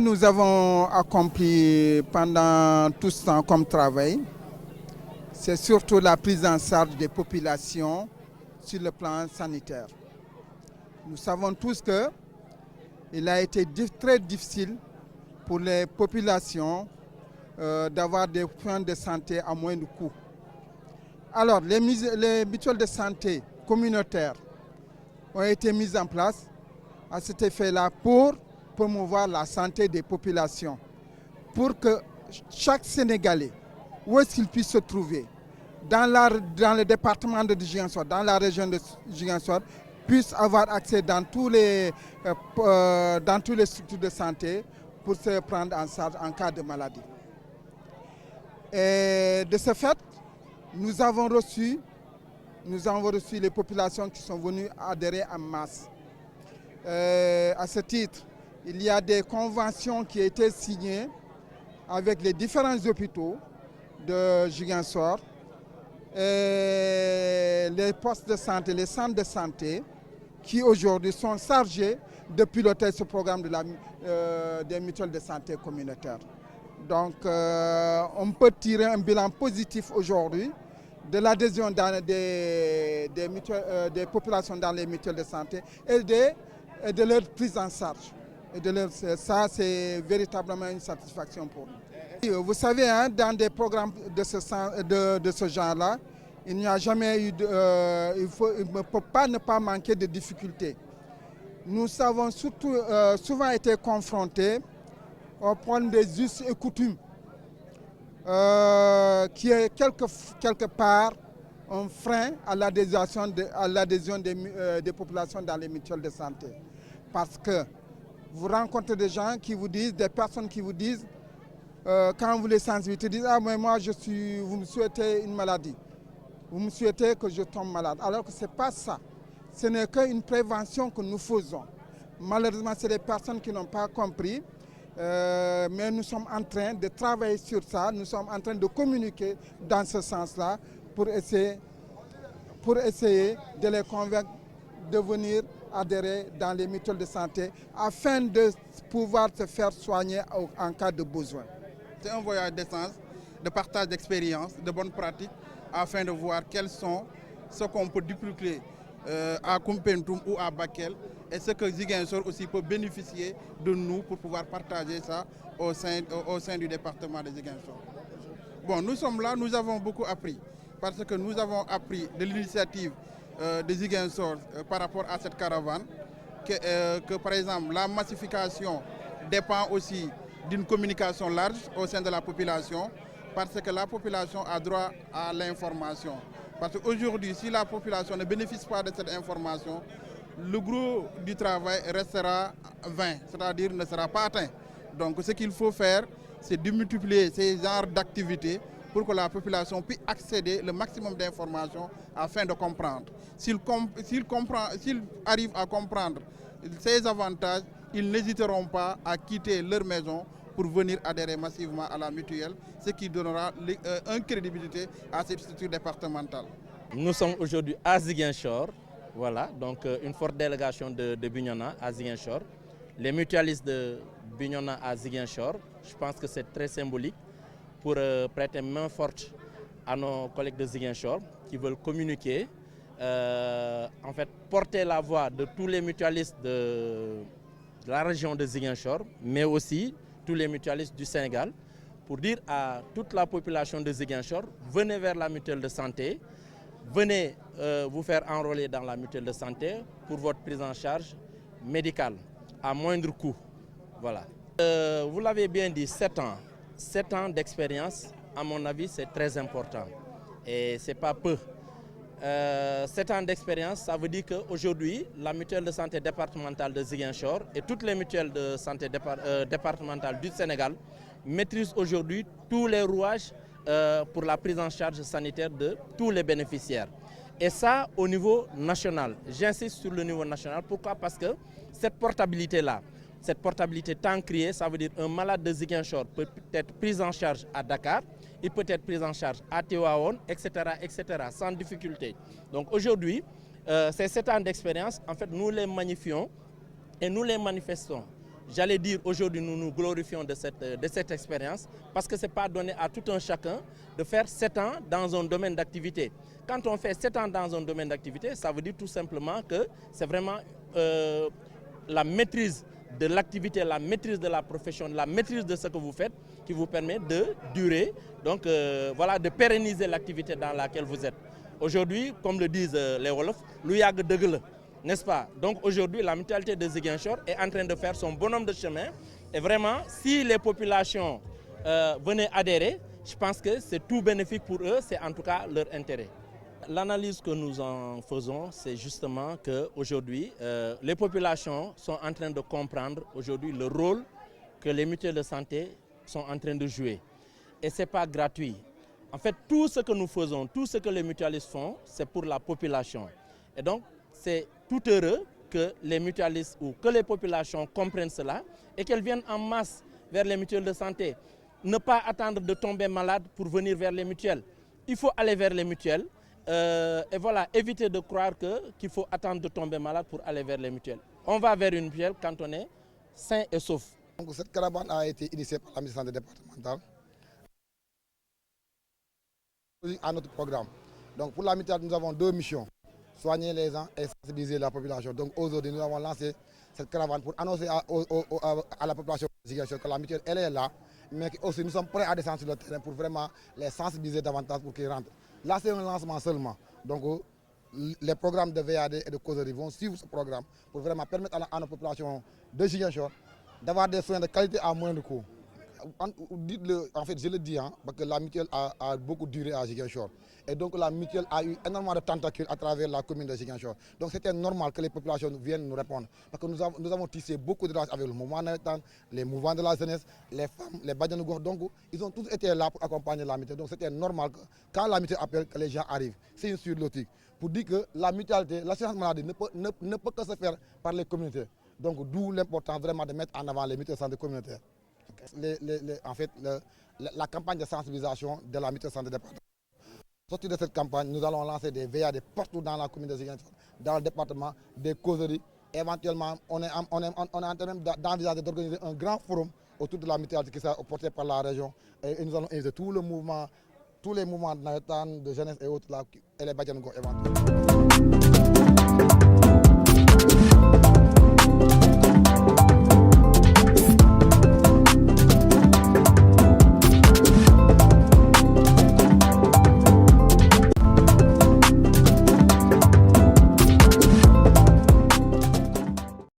nous avons accompli pendant tout ce temps comme travail, c'est surtout la prise en charge des populations sur le plan sanitaire. Nous savons tous qu'il a été très difficile pour les populations d'avoir des points de santé à moindre coût. Alors, les mutuelles de santé communautaires ont été mises en place à cet effet-là pour promouvoir la santé des populations, pour que chaque Sénégalais, où est-ce qu'il puisse se trouver, dans le département de Ziguinchor, dans la région de Ziguinchor, puisse avoir accès dans tous les structures de santé pour se prendre en charge en cas de maladie. Et de ce fait, nous avons reçu les populations qui sont venues adhérer en masse. À ce titre, il y a des conventions qui ont été signées avec les différents hôpitaux de Ziguinchor, les postes de santé, les centres de santé, qui aujourd'hui sont chargés de piloter ce programme des mutuelles de santé communautaires. Donc, on peut tirer un bilan positif aujourd'hui de l'adhésion des populations dans les mutuelles de santé et de leur prise en charge. Ça, c'est véritablement une satisfaction pour nous. Vous savez, hein, dans des programmes de ce genre-là, il n'y a jamais eu il ne peut pas ne pas manquer de difficultés. Nous avons souvent été confrontés au problème des us et coutumes, qui est quelque part un frein à l'adhésion des populations dans les mutuelles de santé. Parce que vous rencontrez des gens qui vous disent, des personnes qui vous disent, quand vous les sensibilisez, disent « Ah, mais moi, vous me souhaitez une maladie. Vous me souhaitez que je tombe malade. » Alors que ce n'est pas ça. Ce n'est qu'une prévention que nous faisons. Malheureusement, c'est des personnes qui n'ont pas compris. Mais nous sommes en train de travailler sur ça. Nous sommes en train de communiquer dans ce sens-là pour essayer de les convaincre de venir adhérer dans les mutuelles de santé afin de pouvoir se faire soigner en cas de besoin. C'est un voyage d'essence, de partage d'expériences, de bonnes pratiques, afin de voir quels sont ce qu'on peut dupliquer à Koumpentoum ou à Bakel et ce que Ziguinchor aussi peut bénéficier de nous pour pouvoir partager ça au sein du département de Ziguinchor. Bon, nous sommes là, nous avons beaucoup appris parce que nous avons appris de l'initiative de Ziguinchor par rapport à cette caravane que par exemple la massification dépend aussi d'une communication large au sein de la population parce que la population a droit à l'information. Parce qu'aujourd'hui, si la population ne bénéficie pas de cette information, le gros du travail restera vain, c'est-à-dire ne sera pas atteint. Donc ce qu'il faut faire, c'est de multiplier ces genres d'activités pour que la population puisse accéder le maximum d'informations afin de comprendre. S'ils arrivent à comprendre ces avantages, ils n'hésiteront pas à quitter leur maison pour venir adhérer massivement à la mutuelle, ce qui donnera une crédibilité à cette structure départementale. Nous sommes aujourd'hui à Ziguinchor, voilà, donc une forte délégation de Bignona à Ziguinchor. Les mutualistes de Bignona à Ziguinchor, je pense que c'est très symbolique pour prêter main forte à nos collègues de Ziguinchor qui veulent communiquer, en fait porter la voix de tous les mutualistes de la région de Ziguinchor, mais aussi tous les mutualistes du Sénégal, pour dire à toute la population de Ziguinchor, venez vers la mutuelle de santé, venez vous faire enrôler dans la mutuelle de santé pour votre prise en charge médicale à moindre coût. Voilà. Vous l'avez bien dit, 7 ans. 7 ans d'expérience, à mon avis, c'est très important. Et ce n'est pas peu. 7 ans d'expérience, ça veut dire qu'aujourd'hui, la mutuelle de santé départementale de Ziguinchor et toutes les mutuelles de santé départementales du Sénégal maîtrisent aujourd'hui tous les rouages pour la prise en charge sanitaire de tous les bénéficiaires. Et ça au niveau national. J'insiste sur le niveau national. Pourquoi? Parce que cette portabilité-là, cette portabilité tant criée, ça veut dire un malade de Ziguinchor peut être pris en charge à Dakar, il peut être pris en charge à Tivaouane, etc., sans difficulté. Donc aujourd'hui, ces 7 ans d'expérience, en fait, nous les magnifions et nous les manifestons j'allais dire aujourd'hui nous nous glorifions de cette expérience parce que ce n'est pas donné à tout un chacun de faire 7 ans dans un domaine d'activité. Quand on fait 7 ans dans un domaine d'activité, ça veut dire tout simplement que c'est vraiment la maîtrise de l'activité, la maîtrise de la profession, la maîtrise de ce que vous faites qui vous permet de durer, donc voilà, de pérenniser l'activité dans laquelle vous êtes. Aujourd'hui, comme le disent les Wolofs, lu yàgg dëgg la, n'est-ce pas? Donc aujourd'hui, la mutualité de Ziguinchor est en train de faire son bonhomme de chemin. Et vraiment, si les populations venaient adhérer, je pense que c'est tout bénéfique pour eux, c'est en tout cas leur intérêt. L'analyse que nous en faisons, c'est justement qu'aujourd'hui, les populations sont en train de comprendre aujourd'hui le rôle que les mutuelles de santé sont en train de jouer. Et ce n'est pas gratuit. En fait, tout ce que nous faisons, tout ce que les mutualistes font, c'est pour la population. Et donc, c'est tout heureux que les mutualistes ou que les populations comprennent cela et qu'elles viennent en masse vers les mutuelles de santé. Ne pas attendre de tomber malade pour venir vers les mutuelles. Il faut aller vers les mutuelles et voilà, éviter de croire qu'il faut attendre de tomber malade pour aller vers les mutuelles. On va vers une mutuelle quand on est sain et sauf. Donc, cette caravane a été initiée par la ministre de la Santé départementale à notre programme. Donc pour la mutuelle, nous avons 2 missions. Soigner les gens et sensibiliser la population. Donc aujourd'hui, nous avons lancé cette caravane pour annoncer à la population que la mutuelle, elle est là, mais aussi nous sommes prêts à descendre sur le terrain pour vraiment les sensibiliser davantage pour qu'ils rentrent. Là, c'est un lancement seulement. Donc les programmes de VAD et de causerie vont suivre ce programme pour vraiment permettre à nos populations de Ziguinchor d'avoir des soins de qualité à moins de coût. En fait, je le dis, parce que la mutuelle a beaucoup duré à Ziguinchor. Et donc la mutuelle a eu énormément de tentacules à travers la commune de Ziguinchor. Donc c'était normal que les populations viennent nous répondre. Parce que nous avons tissé beaucoup de relations avec le mouvement navétane, les mouvements de la jeunesse, les femmes, les Badianougor. Donc ils ont tous été là pour accompagner la mutuelle. Donc c'était normal que quand la mutuelle appelle, que les gens arrivent. C'est une suite logique. Pour dire que la mutualité, l'assurance maladie ne peut que se faire par les communautés. Donc d'où l'importance vraiment de mettre en avant les mutuelles de santé communautaires. En fait, la campagne de sensibilisation de la mutuelle de santé départementale. Sorti de cette campagne, nous allons lancer des VAD partout dans la commune de Ziguinchor, dans le département, des causeries. Éventuellement, on est en train d'envisager d'organiser un grand forum autour de la mutualité qui sera porté par la région. Et nous allons inviter tous les mouvements de jeunesse et autres là, et les Badianougor éventuellement.